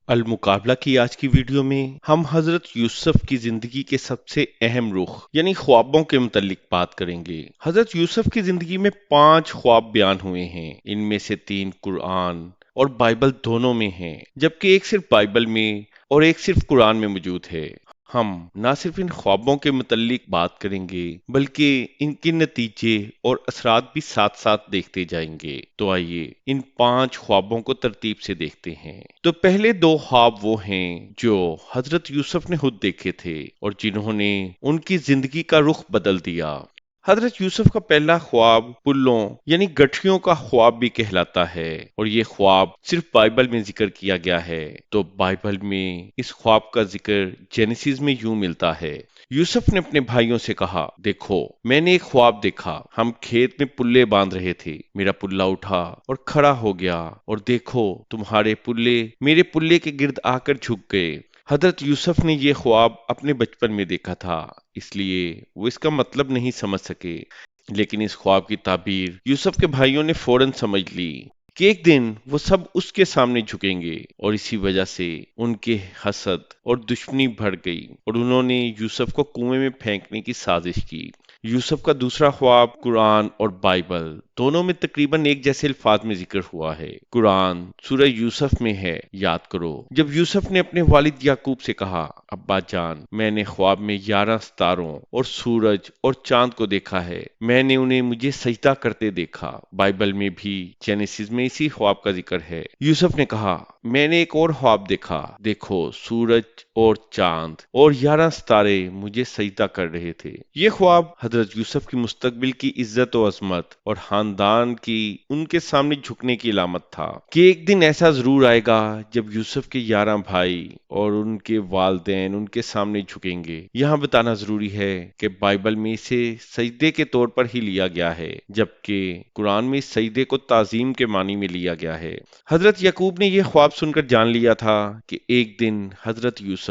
المقابلہ کی آج کی ویڈیو میں ہم حضرت یوسف کی زندگی کے سب سے اہم رخ یعنی خوابوں کے متعلق بات کریں گے۔ حضرت یوسف کی زندگی میں 5 خواب بیان ہوئے ہیں، ان میں سے 3 قرآن اور بائبل دونوں میں ہیں، جبکہ ایک صرف بائبل میں اور ایک صرف قرآن میں موجود ہے۔ ہم نہ صرف ان خوابوں کے متعلق بات کریں گے بلکہ ان کے نتیجے اور اثرات بھی ساتھ ساتھ دیکھتے جائیں گے۔ تو آئیے ان 5 خوابوں کو ترتیب سے دیکھتے ہیں۔ تو پہلے 2 خواب وہ ہیں جو حضرت یوسف نے خود دیکھے تھے اور جنہوں نے ان کی زندگی کا رخ بدل دیا۔ حضرت یوسف کا پہلا خواب پلوں یعنی گٹھیوں کا خواب بھی کہلاتا ہے، اور یہ خواب صرف بائبل میں ذکر کیا گیا ہے۔ تو بائبل میں اس خواب کا ذکر جینیسیس میں یوں ملتا ہے: یوسف نے اپنے بھائیوں سے کہا، دیکھو میں نے ایک خواب دیکھا، ہم کھیت میں پلے باندھ رہے تھے، میرا پلہ اٹھا اور کھڑا ہو گیا، اور دیکھو تمہارے پلے میرے پلے کے گرد آ کر جھک گئے۔ حضرت یوسف نے یہ خواب اپنے بچپن میں دیکھا تھا، اس لیے وہ اس کا مطلب نہیں سمجھ سکے، لیکن اس خواب کی تعبیر یوسف کے بھائیوں نے فوراً سمجھ لی کہ ایک دن وہ سب اس کے سامنے جھکیں گے، اور اسی وجہ سے ان کے حسد اور دشمنی بڑھ گئی اور انہوں نے یوسف کو کنویں میں پھینکنے کی سازش کی۔ یوسف کا دوسرا خواب قرآن اور بائبل دونوں میں تقریباً ایک جیسے الفاظ میں ذکر ہوا ہے۔ قرآن سورہ یوسف میں ہے، یاد کرو جب یوسف نے اپنے والد یعقوب سے کہا، ابا جان میں نے خواب میں 11 ستاروں اور سورج اور چاند کو دیکھا ہے، میں نے انہیں مجھے سجدہ کرتے دیکھا۔ بائبل میں بھی جینیسیس میں اسی خواب کا ذکر ہے۔ یوسف نے کہا، میں نے ایک اور خواب دیکھا، دیکھو سورج اور چاند اور 11 ستارے مجھے سجدہ کر رہے تھے۔ یہ خواب حضرت یوسف کی مستقبل کی عزت و عظمت اور خاندان کی ان کے سامنے جھکنے کی علامت تھا کہ ایک دن ایسا ضرور آئے گا جب یوسف کے 11 بھائی اور ان کے والدین ان کے سامنے جھکیں گے۔ یہاں بتانا ضروری ہے کہ بائبل میں اسے سجدے کے طور پر ہی لیا گیا ہے، جبکہ قرآن میں اس سجدے کو تعظیم کے معنی میں لیا گیا ہے۔ حضرت یعقوب نے یہ خواب سن کر جان لیا تھا کہ ایک دن حضرت یوسف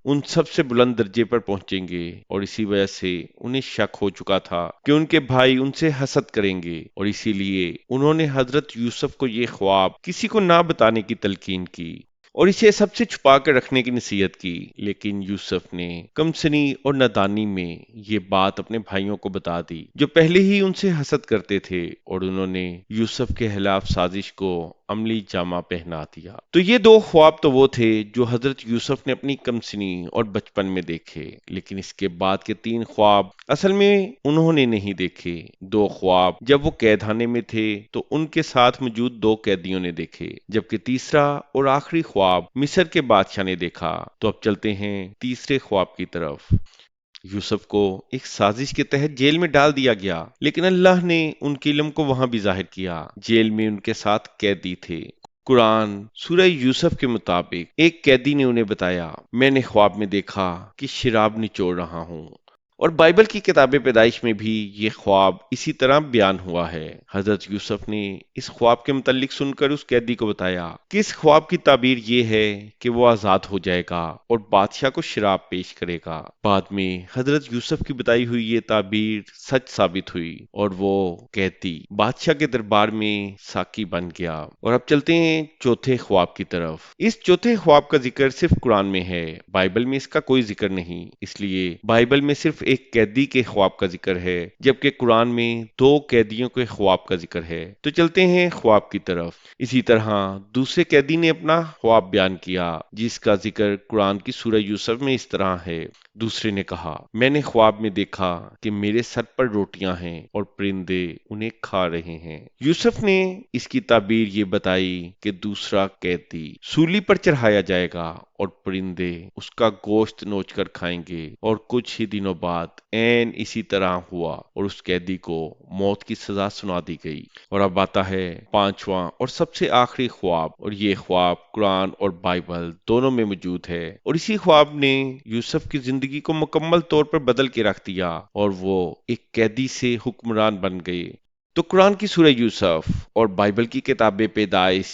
ان سب سے بلند درجے پر پہنچیں گے، اور اسی وجہ سے انہیں شک ہو چکا تھا کہ ان کے بھائی ان سے حسد کریں گے، اور اسی لیے انہوں نے حضرت یوسف کو یہ خواب کسی کو نہ بتانے کی تلقین کی اور اسے سب سے چھپا کر رکھنے کی نصیحت کی۔ لیکن یوسف نے کمسنی اور نادانی میں یہ بات اپنے بھائیوں کو بتا دی جو پہلے ہی ان سے حسد کرتے تھے، اور انہوں نے یوسف کے خلاف سازش کو عملی جامہ پہنا دیا۔ تو یہ 2 خواب تو وہ تھے جو حضرت یوسف نے اپنی کمسنی اور بچپن میں دیکھے، لیکن اس کے بعد کے 3 خواب اصل میں انہوں نے نہیں دیکھے۔ 2 خواب جب وہ قید خانے میں تھے تو ان کے ساتھ موجود 2 قیدیوں نے دیکھے، جبکہ تیسرا اور آخری خواب مصر کے بادشاہ نے دیکھا۔ تو اب چلتے ہیں تیسرے خواب کی طرف۔ یوسف کو ایک سازش کے تحت جیل میں ڈال دیا گیا، لیکن اللہ نے ان کے علم کو وہاں بھی ظاہر کیا۔ جیل میں ان کے ساتھ قیدی تھے۔ قرآن سورہ یوسف کے مطابق ایک قیدی نے انہیں بتایا، میں نے خواب میں دیکھا کہ شراب نچوڑ رہا ہوں۔ اور بائبل کی کتاب پیدائش میں بھی یہ خواب اسی طرح بیان ہوا ہے۔ حضرت یوسف نے اس خواب کے متعلق سن کر اس قیدی کو بتایا کہ اس خواب کی تعبیر یہ ہے کہ وہ آزاد ہو جائے گا اور بادشاہ کو شراب پیش کرے گا۔ بعد میں حضرت یوسف کی بتائی ہوئی یہ تعبیر سچ ثابت ہوئی اور وہ قیدی بادشاہ کے دربار میں ساقی بن گیا۔ اور اب چلتے ہیں چوتھے خواب کی طرف۔ اس چوتھے خواب کا ذکر صرف قرآن میں ہے، بائبل میں اس کا کوئی ذکر نہیں، اس لیے بائبل میں صرف ایک قیدی کے خواب کا ذکر ہے، جبکہ قرآن میں 2 قیدیوں کے خواب کا ذکر ہے۔ تو چلتے ہیں خواب کی طرف۔ اسی طرح دوسرے قیدی نے اپنا خواب بیان کیا، جس کا ذکر قرآن کی سورہ یوسف میں اس طرح ہے۔ دوسرے نے کہا، میں نے خواب میں دیکھا کہ میرے سر پر روٹیاں ہیں اور پرندے انہیں کھا رہے ہیں۔ یوسف نے اس کی تعبیر یہ بتائی کہ دوسرا قیدی سولی پر چڑھایا جائے گا اور پرندے اس کا گوشت نوچ کر کھائیں گے، اور کچھ ہی دنوں بعد عین اسی طرح ہوا اور اس قیدی کو موت کی سزا سنا دی گئی۔ اور اب آتا ہے 5واں اور سب سے آخری خواب، اور یہ خواب قرآن اور بائبل دونوں میں موجود ہے، اور اسی خواب نے یوسف کی زندگی کو مکمل طور پر بدل کے رکھ دیا اور وہ ایک قیدی سے حکمران بن گئے۔ تو قرآن کی سورہ یوسف اور بائبل کی کتاب پیدائش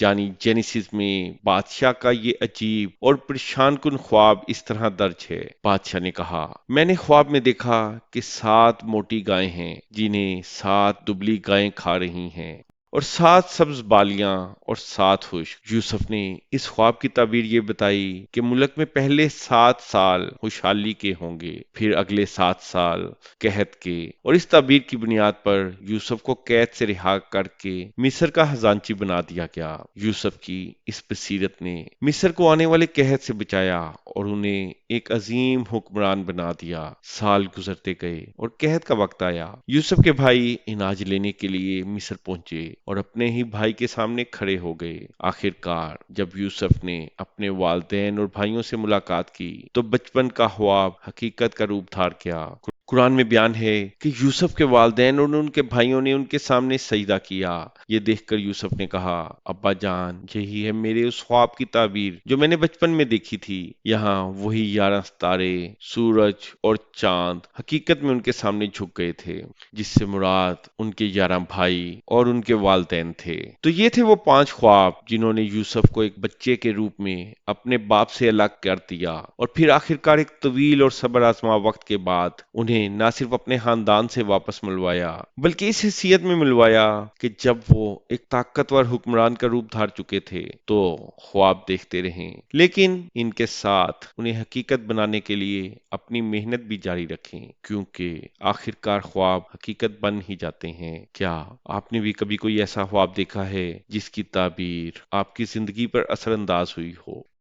یعنی جینیسیس میں بادشاہ کا یہ عجیب اور پریشان کن خواب اس طرح درج ہے۔ بادشاہ نے کہا، میں نے خواب میں دیکھا کہ 7 موٹی گائیں ہیں جنہیں 7 دبلی گائیں کھا رہی ہیں، اور 7 سبز بالیاں اور 7 خشک۔ یوسف نے اس خواب کی تعبیر یہ بتائی کہ ملک میں پہلے 7 سال خوشحالی کے ہوں گے، پھر اگلے 7 سال قحط کے، اور اس تعبیر کی بنیاد پر یوسف کو قید سے رہا کر کے مصر کا خزانچی بنا دیا گیا۔ یوسف کی اس بصیرت نے مصر کو آنے والے قحط سے بچایا اور انہیں ایک عظیم حکمران بنا دیا۔ سال گزرتے گئے اور قحط کا وقت آیا۔ یوسف کے بھائی اناج لینے کے لیے مصر پہنچے اور اپنے ہی بھائی کے سامنے کھڑے ہو گئے۔ آخر کار جب یوسف نے اپنے والدین اور بھائیوں سے ملاقات کی تو بچپن کا خواب حقیقت کا روپ دھار کیا۔ قرآن میں بیان ہے کہ یوسف کے والدین اور ان کے بھائیوں نے ان کے سامنے سجدہ کیا۔ یہ دیکھ کر یوسف نے کہا، ابا جان، یہی ہے میرے اس خواب کی تعبیر جو میں نے بچپن میں دیکھی تھی۔ یہاں وہی 11 ستارے، سورج اور چاند حقیقت میں ان کے سامنے جھک گئے تھے، جس سے مراد ان کے 11 بھائی اور ان کے والدین تھے۔ تو یہ تھے وہ 5 خواب جنہوں نے یوسف کو ایک بچے کے روپ میں اپنے باپ سے الگ کر دیا، اور پھر آخرکار ایک طویل اور صبر آزما وقت کے بعد انہیں نہ صرف اپنے خاندان سے واپس ملوایا، بلکہ اس حیثیت میں ملوایا کہ جب وہ ایک طاقتور حکمران کا روپ دھار چکے تھے تو خواب دیکھتے رہیں، لیکن ان کے ساتھ انہیں حقیقت بنانے کے لیے اپنی محنت بھی جاری رکھیں، کیونکہ آخرکار خواب حقیقت بن ہی جاتے ہیں۔ کیا آپ نے بھی کبھی کوئی ایسا خواب دیکھا ہے جس کی تعبیر آپ کی زندگی پر اثر انداز ہوئی ہو؟